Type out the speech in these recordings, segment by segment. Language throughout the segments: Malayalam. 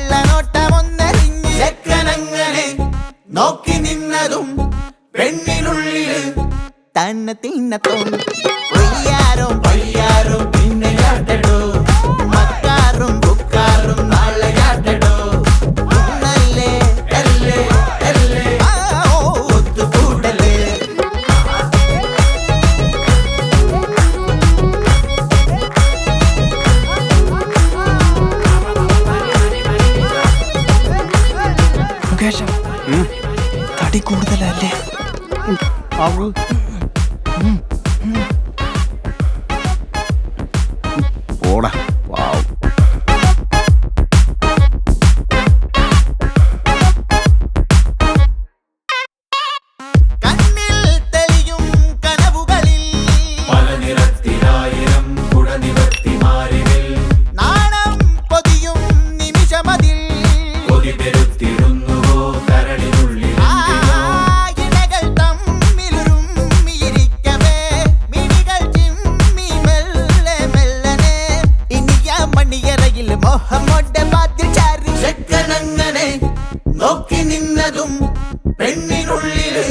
കള്ളനോട്ടമൊന്നറിഞ്ഞ് ചെക്കനങ്ങനെ നോക്കി നിന്നതും പെണ്ണിനുള്ളില് തന്നെ തിന്നത്തും പൊയ്യാരും പൊയ്യാരും പിന്നെ ചാട്ടടോ മക്കാറും ബുക്കാറും നാളെ ചാട്ടടോ നല്ലേ അല്ലേ അല്ലേ ഒത്തുകൂടലേ മുകേഷ് തടി കൂടുതലല്ലേ ഓടാ വാവ് കണ്ണിൽ തെളിയും കനവുകളിൽ പല നിറത്തിലായിരം കുടനിവർത്തിമാരിൽ നാണം പൊതിയും നിമിഷമതിൽ കൊതി പെരുത്തിരുന്നുവോ കരളിനുള്ളിൽ ഇണകൾ തമ്മിലുരുമ്മിയിരിക്കവേ മിഴികൾ ചിമ്മി മെല്ലെ മെല്ലനെ ഇനിയ മണിയറയിൽ മോഹമോടെ വാതിൽ ചാരി ചെക്കനങ്ങനെ നോക്കി നിന്നതും പെണ്ണിനുള്ളില്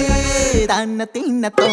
തന്നെ തിന്നത്തും